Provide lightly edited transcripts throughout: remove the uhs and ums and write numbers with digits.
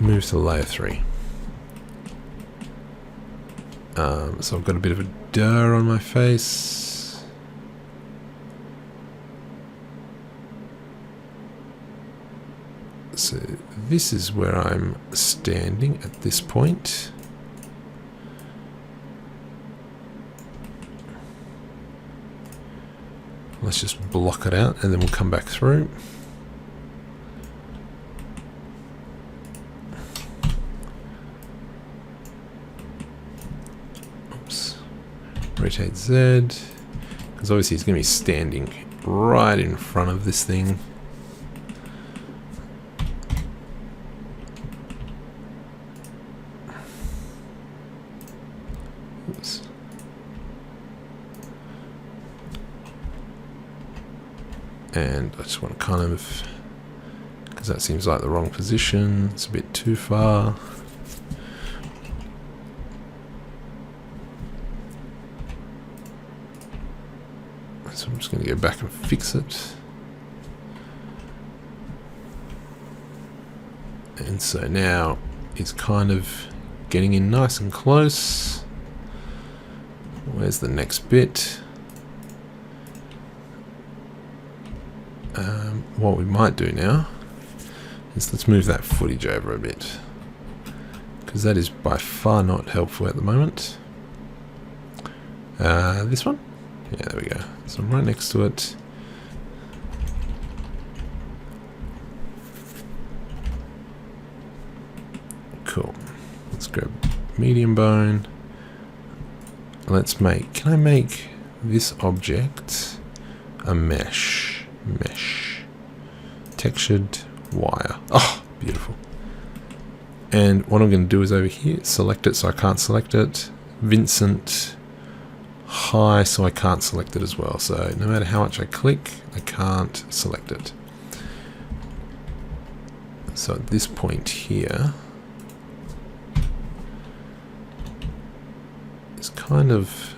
move to layer 3. So I've got a bit of a blur on my face. So this is where I'm standing at this point. Let's just block it out and then we'll come back through. Oops. Rotate Z. Because obviously it's going to be standing right in front of this thing. Oops. And I just want to kind of, because that seems like the wrong position, it's a bit too far. So I'm just going to go back and fix it. And so now it's kind of getting in nice and close. Where's the next bit? What we might do now is let's move that footage over a bit, because that is by far not helpful at the moment. This one? Yeah, there we go. So I'm right next to it. Cool. Let's grab medium bone. Let's make, can I make this object a mesh? Textured wire. Oh, beautiful. And what I'm going to do is over here, select it so I can't select it. Vincent high so I can't select it as well. So no matter how much I click, I can't select it. So at this point here, it's kind of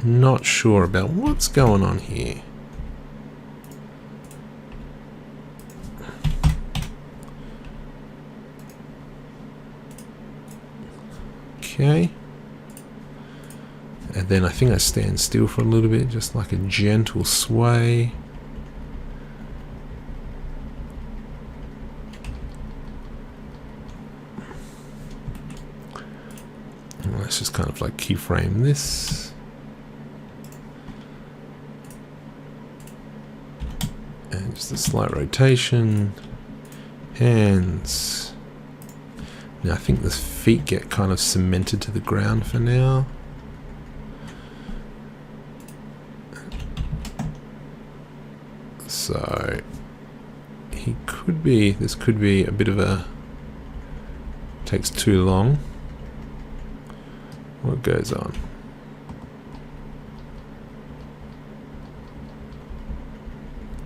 not sure about what's going on here. Okay. And then I think I stand still for a little bit, just like a gentle sway. And let's just kind of like keyframe this. And just a slight rotation. Hands. Now I think the feet get kind of cemented to the ground for now. So he could be, this could be a bit of a, takes too long. What goes on?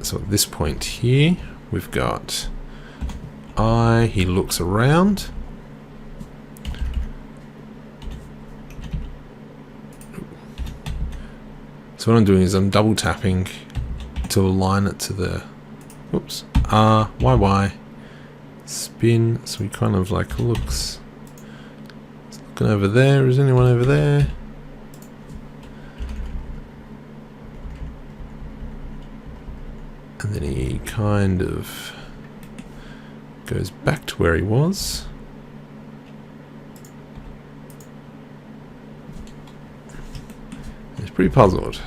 So at this point here, we've got eye, he looks around. So what I'm doing is I'm double tapping to align it to the, whoops, R, Y, spin, so he kind of like looks, looking over there, is anyone over there? And then he kind of goes back to where he was. He's pretty puzzled.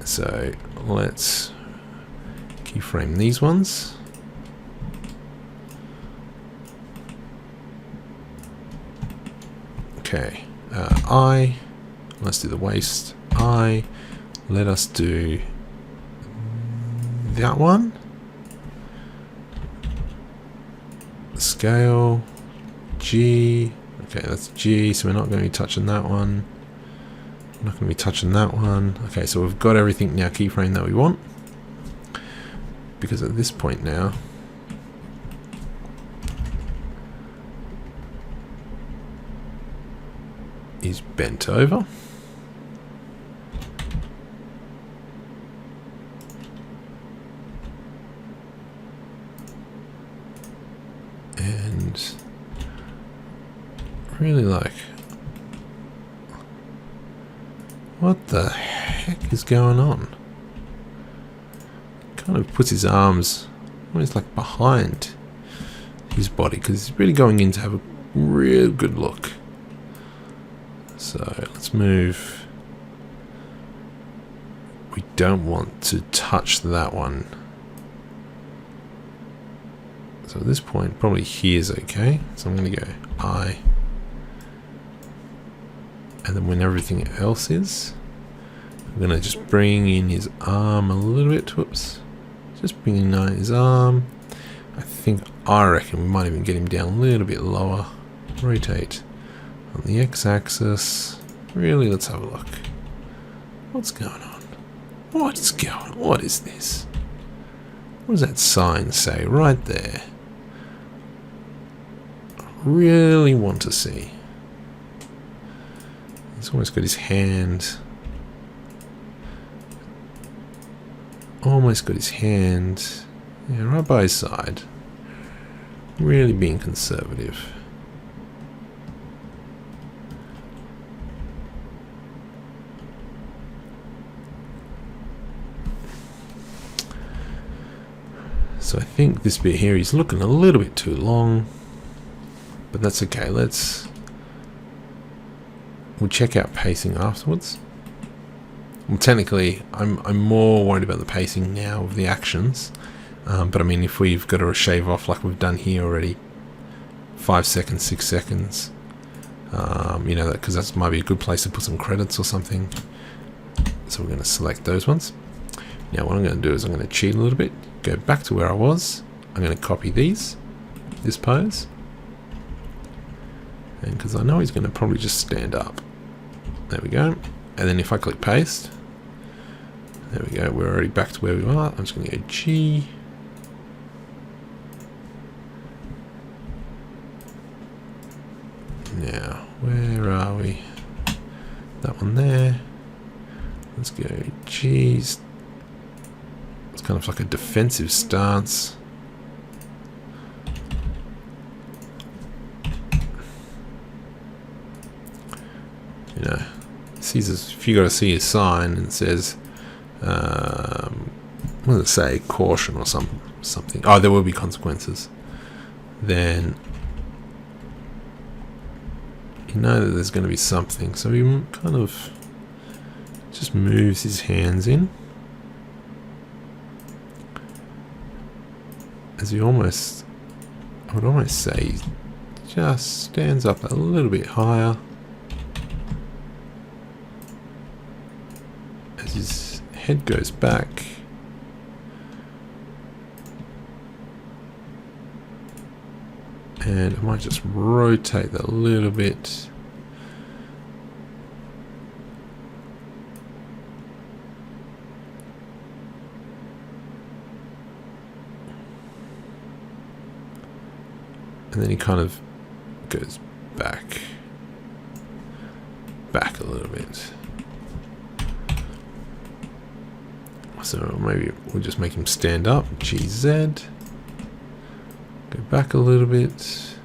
So let's keyframe these ones. Okay, eye. Let's do the waist. Eye. Let us do that one. Scale. G. Okay, that's G, so we're not going to be touching that one. We're not going to be touching that one. Okay, so we've got everything now keyframe that we want. Because at this point now, he's bent over. And really like, what the heck is going on? Kind of puts his arms almost like behind his body because he's really going in to have a real good look. So let's move. We don't want to touch that one. So at this point, probably here is okay. So I'm going to go I. And then when everything else is, I'm going to just bring in his arm a little bit. Whoops. Just bringing in his arm. I reckon we might even get him down a little bit lower. Rotate on the x-axis. Really, let's have a look. What's going on? What is this? What does that sign say right there? I really want to see. He's almost got his hand. Almost got his hand. Yeah, right by his side. Really being conservative. So I think this bit here is looking a little bit too long, but that's okay. We'll check out pacing afterwards. Well, technically, I'm more worried about the pacing now of the actions. But I mean, if we've got to shave off like we've done here already, 5 seconds, 6 seconds, you know, because that might be a good place to put some credits or something. So we're going to select those ones. Now what I'm going to do is I'm going to cheat a little bit, go back to where I was. I'm going to copy this pose. And because I know he's going to probably just stand up. There we go. And then if I click paste, there we go, we're already back to where we are. I'm just going to go G. Now, where are we? That one there. Let's go G. It's kind of like a defensive stance. You know, if you got to see a sign and it says, what does it say? Caution or something. Oh, there will be consequences. Then you know that there's going to be something. So he kind of just moves his hands in. As he almost, I would almost say, he just stands up a little bit higher. As his head goes back. And I might just rotate that a little bit. And then he kind of goes back a little bit. So maybe we'll just make him stand up, GZ. Go back a little bit.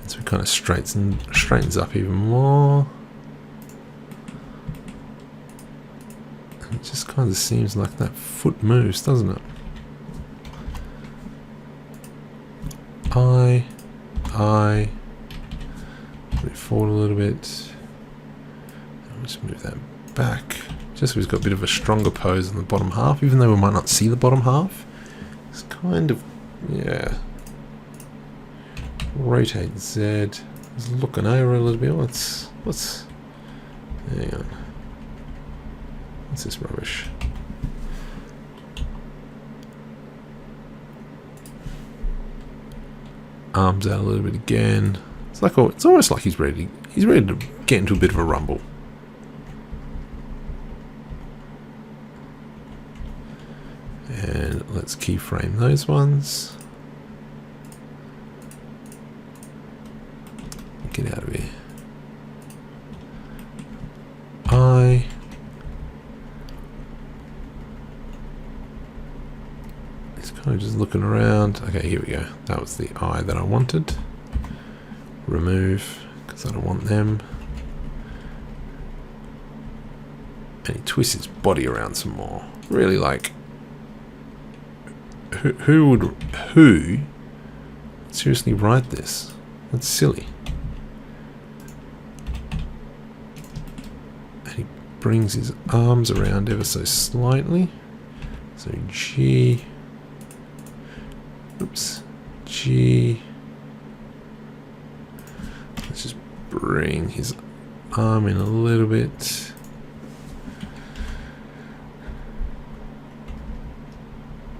And so he kind of straightens up even more. And it just kind of seems like that foot moves, doesn't it? Move forward a little bit. I'll just move that back. Just so he's got a bit of a stronger pose in the bottom half, even though we might not see the bottom half. It's kind of, yeah. Rotate Z. Just looking over a little bit. What's? Hang on. What's this rubbish? Arms out a little bit again. It's almost like he's ready to get into a bit of a rumble. And let's keyframe those ones. Get out of here. He's Kind of just looking around. Okay, here we go. That was the eye that I wanted. Remove, because I don't want them. And he twists his body around some more. Really, like, who would seriously write this? That's silly. And he brings his arms around ever so slightly. So G. Oops. G. Let's just bring his arm in a little bit.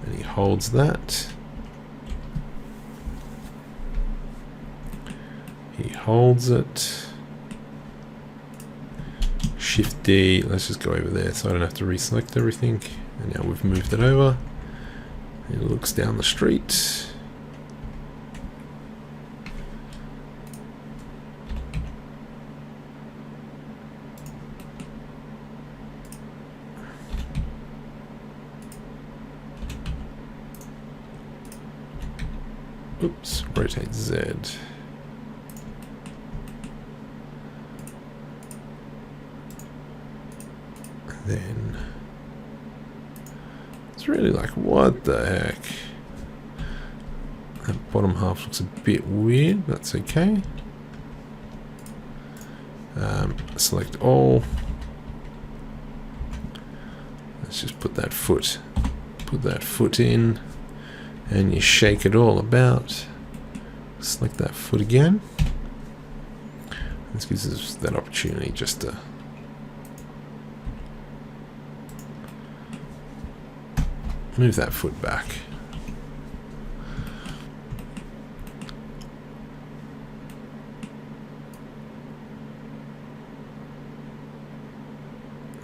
And he holds that. He holds it. Shift D. Let's just go over there so I don't have to reselect everything. And now we've moved it over. It looks down the street. Oops, rotate Z. Then it's really like, what the heck? That bottom half looks a bit weird, but that's okay. Select all. Let's just put that foot in. And you shake it all about. Select that foot again. This gives us that opportunity just to move that foot back.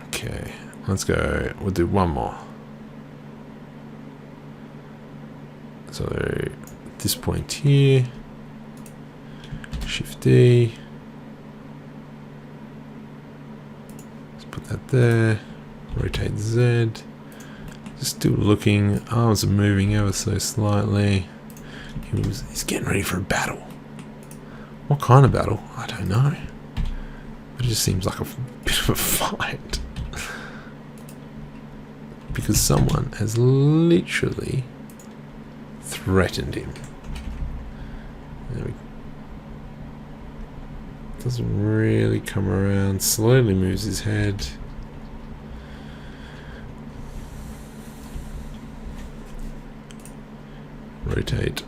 Okay, let's go. We'll do one more. So this point here, Shift D, let's put that there, rotate Z, just still looking, arms are moving ever so slightly. He's getting ready for a battle. What kind of battle? I don't know. It just seems like a bit of a fight. Because someone has literally threatened him. Doesn't really come around. Slowly moves his head. Rotate.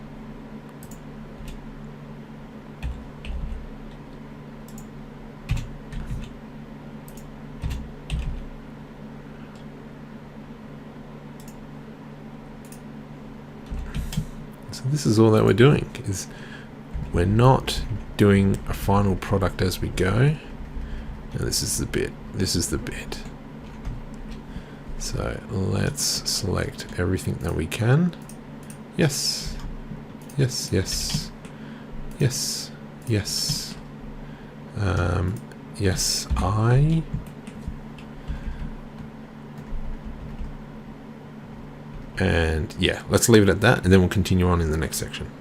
So this is all that we're doing, is we're not doing a final product as we go. Now this is the bit. This is the bit. So let's select everything that we can. Yes. Yes, yes. Yes. Yes. Yes, I. And yeah, let's leave it at that, and then we'll continue on in the next section.